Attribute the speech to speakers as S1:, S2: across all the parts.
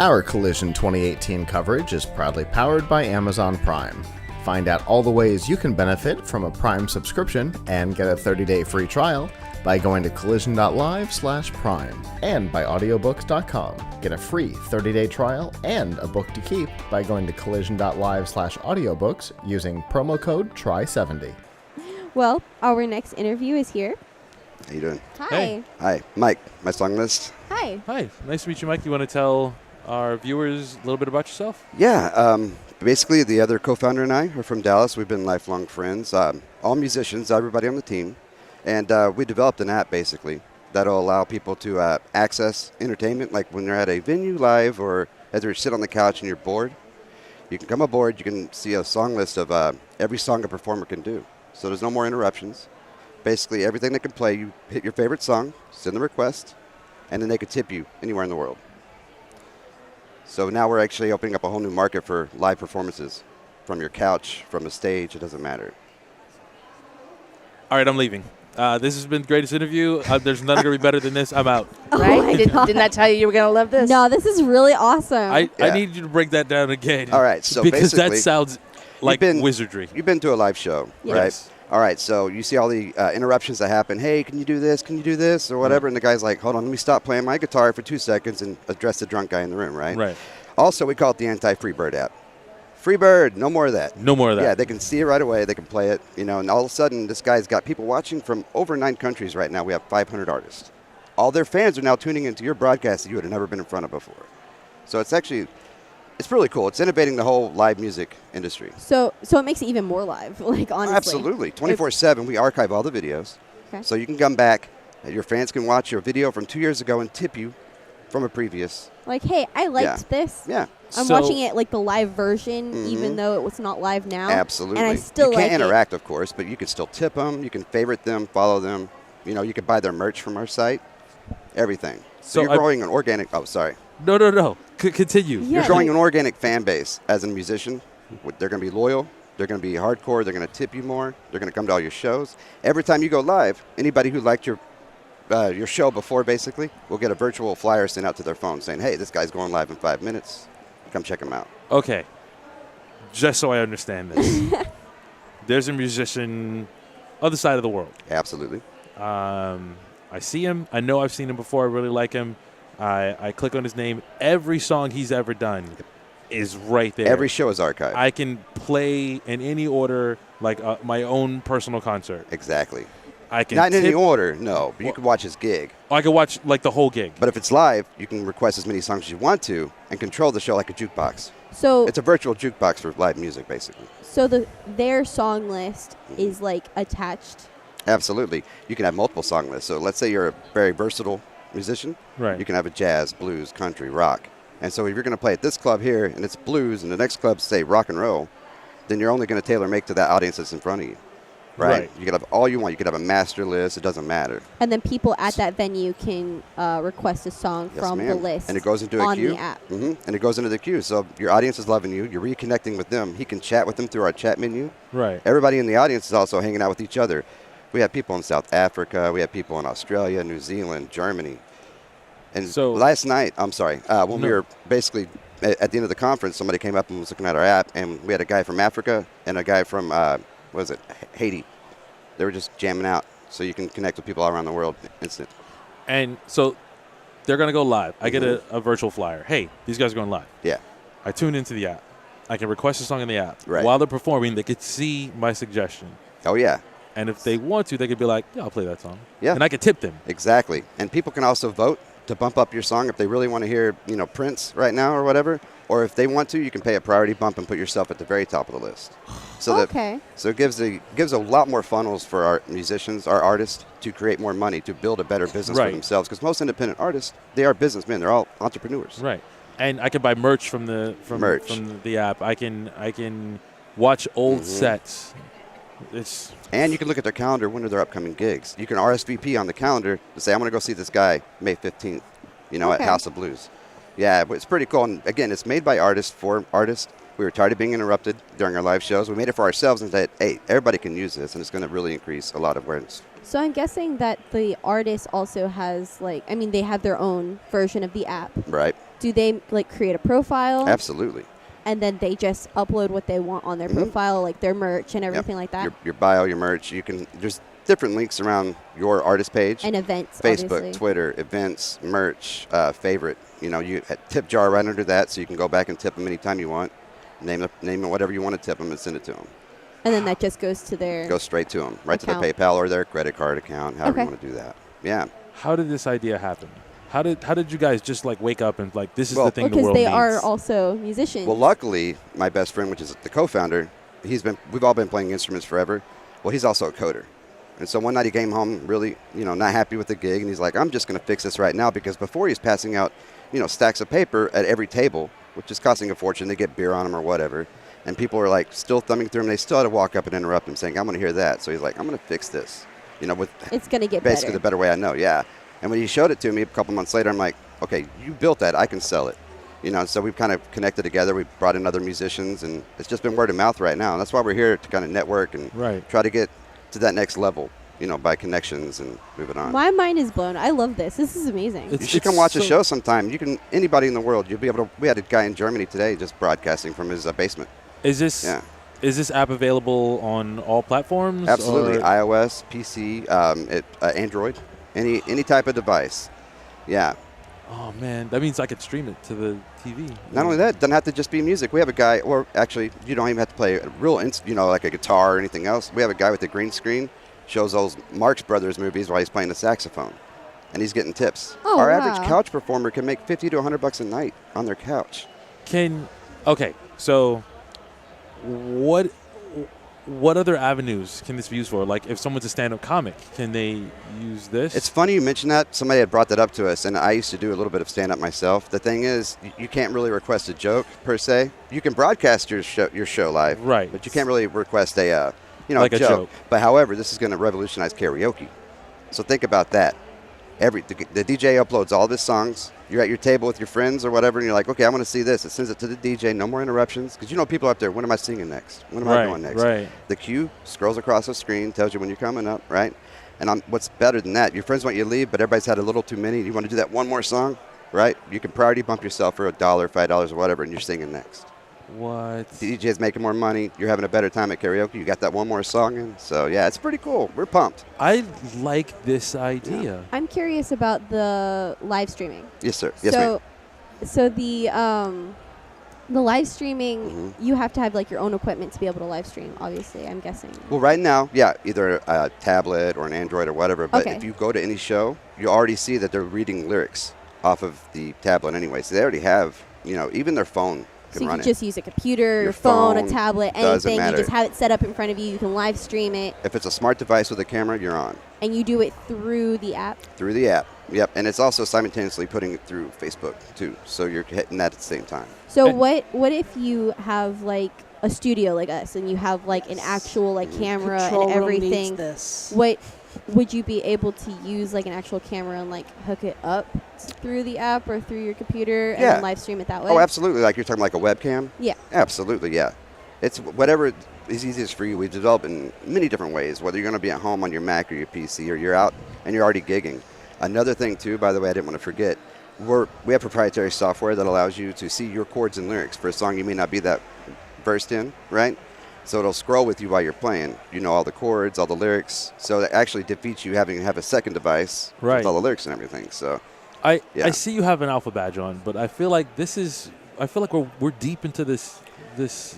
S1: Our Collision 2018 coverage is proudly powered by Amazon Prime. Find out all the ways you can benefit from a Prime subscription and get a 30-day free trial by going to collision.live/prime and by audiobooks.com. Get a free 30-day trial and a book to keep by going to collision.live/audiobooks using promo code TRY70.
S2: Well, our next interview is here.
S3: How you doing?
S2: Hi.
S4: Hey.
S3: Hi, Mike, MySongList.
S2: Hi.
S4: Hi, nice to meet you, Mike. You want to tell our viewers a little bit about yourself?
S3: Yeah, basically the other co-founder and I are from Dallas. We've been lifelong friends, all musicians, everybody on the team. And we developed an app, basically, that'll allow people to access entertainment, like when they're at a venue live or as you sit on the couch and you're bored. You can come aboard, you can see a song list of every song a performer can do. So there's no more interruptions. Basically, everything they can play, you hit your favorite song, send the request, and then they could tip you anywhere in the world. So now we're actually opening up a whole new market for live performances. From your couch, from the stage, it doesn't matter.
S4: All right, I'm leaving. This has been the greatest interview. There's nothing going to be better than this. I'm out.
S5: Right? Didn't I tell you were going to love this?
S2: No, this is really awesome.
S4: I need you to break that down again.
S3: All right, so
S4: because that
S3: basically,
S4: sounds like wizardry.
S3: You've been to a live show,
S2: Yes.
S3: right? All right, so you see all the interruptions that happen. Hey, can you do this? Can you do this? Or whatever. And the guy's like, hold on, let me stop playing my guitar for 2 seconds and address the drunk guy in the room, right?
S4: Right.
S3: Also, we call it the anti-Freebird app. Freebird, no more of that.
S4: No more of that.
S3: Yeah, they can see it right away. They can play it, and all of a sudden, this guy's got people watching from over 9 countries right now. We have 500 artists. All their fans are now tuning into your broadcast that you had never been in front of before. So it's really cool. It's innovating the whole live music industry.
S2: So it makes it even more live, like, honestly.
S3: Absolutely. 24/7, we archive all the videos.
S2: Okay.
S3: So you can come back, and your fans can watch your video from 2 years ago and tip you from a previous.
S2: Like, hey, I liked this.
S3: Yeah.
S2: I'm watching it like the live version, even though it was not live now.
S3: Absolutely.
S2: And I still
S3: you
S2: like
S3: can't interact, of course, but you can still tip them. You can favorite them, follow them. You can buy their merch from our site. Everything. So you're growing an organic. Oh, sorry.
S4: No. Continue.
S2: Yeah.
S3: You're growing an organic fan base as a musician. They're going to be loyal. They're going to be hardcore. They're going to tip you more. They're going to come to all your shows. Every time you go live, anybody who liked your show before, basically, will get a virtual flyer sent out to their phone saying, hey, this guy's going live in 5 minutes. Come check him out.
S4: Okay. Just so I understand this. There's a musician other side of the world.
S3: Absolutely.
S4: I see him. I know I've seen him before. I really like him. I click on his name. Every song he's ever done is right there.
S3: Every show is archived.
S4: I can play in any order, like my own personal concert.
S3: Exactly.
S4: I can
S3: Not in any order, no. But you can watch his gig.
S4: I can watch like the whole gig.
S3: But if it's live, you can request as many songs as you want to and control the show like a jukebox.
S2: So
S3: it's a virtual jukebox for live music, basically.
S2: So their song list is like attached.
S3: Absolutely. You can have multiple song lists. So let's say you're a very versatile musician.
S4: Right.
S3: You can have a jazz, blues, country, rock. And so if you're going to play at this club here and it's blues and the next club, say, rock and roll, then you're only going to tailor make to that audience that's in front of you. Right. You could have all you want. You could have a master list. It doesn't matter.
S2: And then people at that venue can request a song from the list.
S3: And it goes into a queue.
S2: On the app.
S3: And it goes into the queue. So your audience is loving you. You're reconnecting with them. He can chat with them through our chat menu.
S4: Right.
S3: Everybody in the audience is also hanging out with each other. We have people in South Africa. We have people in Australia, New Zealand, Germany. And
S4: so
S3: last night, when we were basically at the end of the conference, somebody came up and was looking at our app, and we had a guy from Africa and a guy from, Haiti. They were just jamming out, so you can connect with people all around the world instant.
S4: And so they're going to go live. I get a virtual flyer. Hey, these guys are going live.
S3: Yeah.
S4: I tune into the app. I can request a song in the app.
S3: Right.
S4: While they're performing, they could see my suggestion.
S3: Oh, yeah.
S4: And if they want to, they could be like, yeah, I'll play that song.
S3: Yeah.
S4: And I could tip them.
S3: Exactly. And people can also vote to bump up your song if they really want to hear, Prince right now or whatever. Or if they want to, you can pay a priority bump and put yourself at the very top of the list. So it gives a lot more funnels for our musicians, our artists, to create more money, to build a better business for themselves. Because most independent artists, they are businessmen. They're all entrepreneurs.
S4: Right. And I can buy merch from the app. I can watch old sets.
S3: And you can look at their calendar when are their upcoming gigs. You can RSVP on the calendar to say, I'm going to go see this guy May 15th, at House of Blues. Yeah, it's pretty cool. And again, it's made by artists for artists. We were tired of being interrupted during our live shows. We made it for ourselves and said, hey, everybody can use this, and it's going to really increase a lot of awareness.
S2: So I'm guessing that the artist also has they have their own version of the app.
S3: Right.
S2: Do they create a profile?
S3: Absolutely.
S2: And then they just upload what they want on their profile, like their merch and everything like that?
S3: Your bio, your merch. There's different links around your artist page.
S2: And events,
S3: Facebook,
S2: obviously.
S3: Twitter, events, merch, favorite. You tip jar right under that, so you can go back and tip them anytime you want. Name it whatever you want to tip them and send it to them.
S2: And then that just goes to their
S3: Goes straight to them, right
S2: account.
S3: to their PayPal or their credit card account, however you want to do that. Yeah.
S4: How did this idea happen? How did you guys just wake up and this is the thing the
S2: because
S4: world
S2: they
S4: needs?
S2: are also musicians.
S3: Well, luckily, my best friend, which is the co-founder, we've all been playing instruments forever. Well, he's also a coder. And so one night he came home really, not happy with the gig, and he's like, I'm just going to fix this right now, because before he's passing out, stacks of paper at every table, which is costing a fortune. They get beer on them or whatever. And people are still thumbing through them. They still had to walk up and interrupt him saying, I want to hear that. So he's like, I'm going to fix this, with
S2: it's going to get
S3: basically
S2: better.
S3: the better way I know. Yeah. And when he showed it to me a couple months later, I'm like, okay, you built that. I can sell it. So we've kind of connected together. We've brought in other musicians, and it's just been word of mouth right now. And that's why we're here, to kind of network and try to get to that next level, by connections and move it on.
S2: My mind is blown. I love this. This is amazing.
S3: You should come watch a show sometime. Anybody in the world, you'll be able to. We had a guy in Germany today just broadcasting from his basement.
S4: Is this app available on all platforms?
S3: Absolutely.
S4: Or?
S3: iOS, PC, Android, any type of device. Yeah.
S4: Oh, man. That means I could stream it to the TV.
S3: Not only that, it doesn't have to just be music. We have a guy, or actually, you don't even have to play a real, like a guitar or anything else. We have a guy with a green screen, shows those Marx Brothers movies while he's playing the saxophone, and he's getting tips.
S2: Oh,
S3: Our
S2: wow.
S3: average couch performer can make $50 to $100 a night on their couch.
S4: So what other avenues can this be used for? If someone's a stand-up comic, can they use this?
S3: It's funny you mention that. Somebody had brought that up to us, and I used to do a little bit of stand-up myself. The thing is, you can't really request a joke per se. You can broadcast your show live,
S4: right?
S3: But you can't really request a
S4: joke.
S3: But however, this is going to revolutionize karaoke. So think about that. The DJ uploads all of his songs. You're at your table with your friends or whatever, and you're like, okay, I want to see this. It sends it to the DJ. No more interruptions, because people up there. When am I singing next? When am I going next?
S4: Right.
S3: The cue scrolls across the screen, tells you when you're coming up, right? And what's better than that? Your friends want you to leave, but everybody's had a little too many. You want to do that one more song, right? You can priority bump yourself for $1, $5, or whatever, and you're singing next.
S4: What?
S3: The DJ's making more money. You're having a better time at karaoke. You got that one more song in. So, yeah, it's pretty cool. We're pumped.
S4: I like this idea.
S3: Yeah.
S2: I'm curious about the live streaming.
S3: Yes, sir. Yes, ma'am.
S2: So the live streaming, you have to have your own equipment to be able to live stream, obviously, I'm guessing.
S3: Well, right now, yeah, either a tablet or an Android or whatever. But if you go to any show, you already see that they're reading lyrics off of the tablet anyway. So they already have, even their phone can
S2: so you
S3: run
S2: can
S3: it.
S2: just use a computer,
S3: Your
S2: phone, a
S3: phone,
S2: tablet,
S3: doesn't
S2: anything. You
S3: matter.
S2: just have it set up in front of you. You can live stream it.
S3: If it's a smart device with a camera, you're on.
S2: And you do it through the app?
S3: Through the app, yep. And it's also simultaneously putting it through Facebook, too. So you're hitting that at the same time.
S2: So what if you have a studio like us and you have an actual camera
S5: Control
S2: and
S5: room
S2: everything?
S5: needs this.
S2: What would you be able to use an actual camera and hook it up through the app or through your computer and then live stream it that way?
S3: Oh, absolutely. You're talking a webcam?
S2: Yeah.
S3: Absolutely, yeah. It's whatever is easiest for you. We develop in many different ways, whether you're going to be at home on your Mac or your PC or you're out and you're already gigging. Another thing, too, by the way, I didn't want to forget, we have proprietary software that allows you to see your chords and lyrics for a song you may not be that versed in, right? So it'll scroll with you while you're playing. You know all the chords, all the lyrics. So that actually defeats you having to have a second device with all the lyrics and everything. So
S4: I see you have an alpha badge on, but I feel like we're deep into this.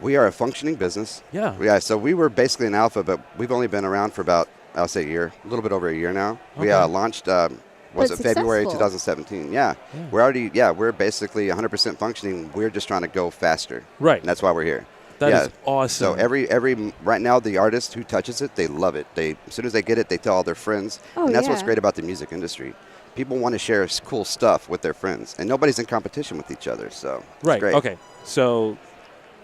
S3: We are a functioning business.
S4: Yeah.
S3: Yeah. So we were basically an alpha, but we've only been around for about, I'll say a year, a little bit over a year now.
S4: Okay.
S3: We launched, February
S2: successful.
S3: 2017? Yeah. We're basically 100% functioning. We're just trying to go faster.
S4: Right.
S3: And that's why we're here.
S4: That is awesome.
S3: So right now, the artist who touches it, they love it. As soon as they get it, they tell all their friends.
S2: Oh,
S3: and that's what's
S2: yeah.
S3: great about the music industry. People want to share cool stuff with their friends, and nobody's in competition with each other. So it's great.
S4: Okay. So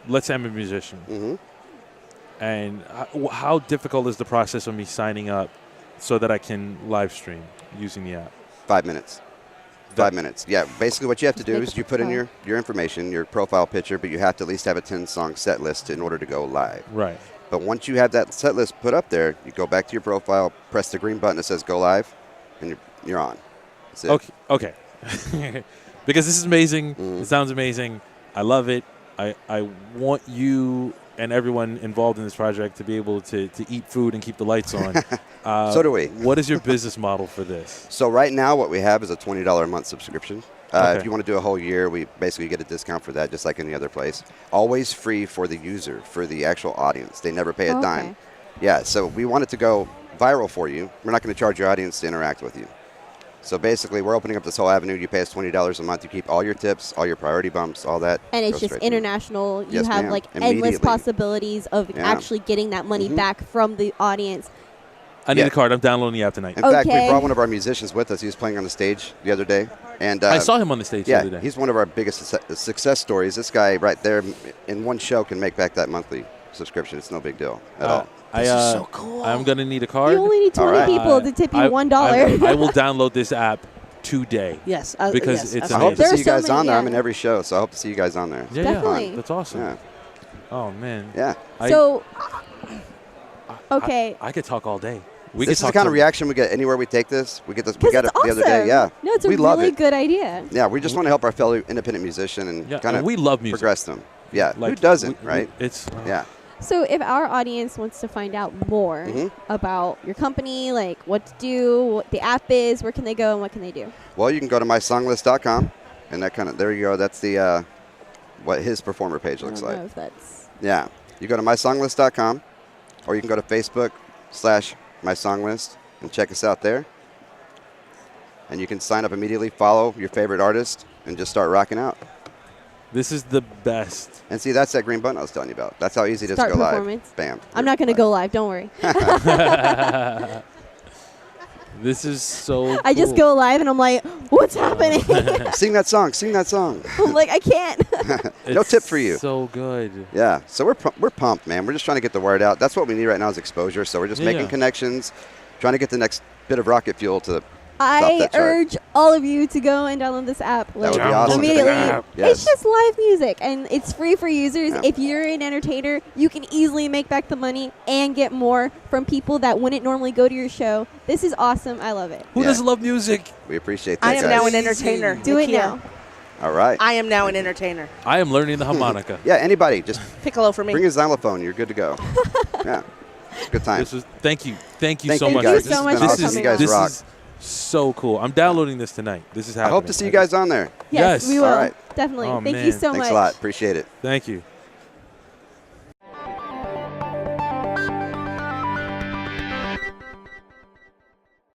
S4: let's say I'm a musician.
S3: Mm-hmm.
S4: And how difficult is the process of me signing up so that I can live stream using the app?
S3: 5 minutes. 5 minutes. Yeah. Basically, what you have to do is you put in your information, your profile picture, but you have to at least have a 10-song set list in order to go live.
S4: Right.
S3: But once you have that set list put up there, you go back to your profile, press the green button that says go live, and you're on. That's it.
S4: Okay. Because this is amazing. It sounds amazing. I love it. I want you and everyone involved in this project to be able to eat food and keep the lights on.
S3: So do we.
S4: What is your business model for this?
S3: So right now what we have is a $20 a month subscription. If you want to do a whole year, we basically get a discount for that, just like any other place. Always free for the user, for the actual audience. They never pay a dime. Yeah, so we want it to go viral for you. We're not going to charge your audience to interact with you. So basically, we're opening up this whole avenue. You pay us $20 a month. You keep all your tips, all your priority bumps, all that.
S2: And it's just international. You
S3: Yes,
S2: have
S3: ma'am.
S2: like endless
S3: Immediately.
S2: possibilities of actually getting that money back from the audience.
S4: I need a card. I'm downloading the app tonight.
S3: In fact, we brought one of our musicians with us. He was playing on the stage the other day. And
S4: I saw him on the stage the other day.
S3: He's one of our biggest success stories. This guy right there in one show can make back that monthly subscription. It's no big deal at all.
S1: This is so cool.
S4: I'm going to need a card.
S2: You only need 20 people to tip you $1.
S4: I will download this app today.
S5: Yes.
S4: Because it's
S3: I hope to
S4: amazing.
S3: see you guys on there. I'm in every show, so I hope to see you guys on there.
S4: Yeah,
S2: Definitely.
S4: that's awesome.
S3: Yeah.
S4: Oh, man.
S3: Yeah.
S2: So, okay.
S4: I could talk all day.
S3: This is the kind of reaction we get anywhere we take this. We get this. We got it the other day. Yeah.
S2: No, it's a
S3: we love
S2: really
S3: it.
S2: good idea.
S3: Yeah, we just want to help our fellow independent musician and kind of
S4: we love music.
S3: progress them. Yeah.
S4: Like,
S3: Who doesn't, right?
S4: It's
S3: yeah.
S2: So if our audience wants to find out more about your company, like what to do, what the app is, where can they go and what can they do?
S3: Well, you can go to MySongList.com, and that kind of there you go. That's the what his performer page looks
S2: I don't
S3: like.
S2: know if that's
S3: Yeah, you go to MySongList.com, or you can go to Facebook/MySongList and check us out there. And you can sign up immediately, follow your favorite artist, and just start rocking out.
S4: This is the best.
S3: And see, that's that green button I was telling you about. That's how easy it is
S2: Start
S3: to go
S2: performance.
S3: live. Bam.
S2: I'm not going to go live. Don't worry.
S4: This is so
S2: I just go live and I'm like, what's happening?
S3: Sing that song. Sing that song.
S2: I'm like, I can't.
S3: No tip for you.
S4: So good.
S3: Yeah. So we're pumped, man. We're just trying to get the word out. That's what we need right now is exposure. So we're just making connections, trying to get the next bit of rocket fuel to
S2: I urge all of you to go and download this app.
S3: That would be awesome.
S2: Immediately.
S3: Yes.
S2: It's just live music, and it's free for users.
S3: Yeah.
S2: If you're an entertainer, you can easily make back the money and get more from people that wouldn't normally go to your show. This is awesome. I love it.
S4: Who doesn't love music?
S3: We appreciate that,
S5: I am
S3: guys.
S5: now an entertainer.
S2: Do it now.
S3: All right.
S5: I am now an entertainer.
S4: I am learning the harmonica.
S3: Yeah, anybody. Just
S5: Piccolo for me.
S3: bring a xylophone. You're good to go. Yeah. It's a good time.
S4: Thank you so
S3: Thank
S4: much.
S3: you guys.
S2: so much
S3: This
S2: for
S3: is
S2: coming
S3: you guys
S4: this
S3: rock.
S4: is so cool. I'm downloading this tonight. This is happening.
S3: I hope to see you guys on there.
S2: Yes,
S4: Yes.
S2: we will.
S3: All right.
S2: Definitely.
S4: Oh,
S2: Thank
S4: man.
S2: you so
S3: Thanks
S2: much.
S3: a lot. Appreciate it.
S4: Thank you.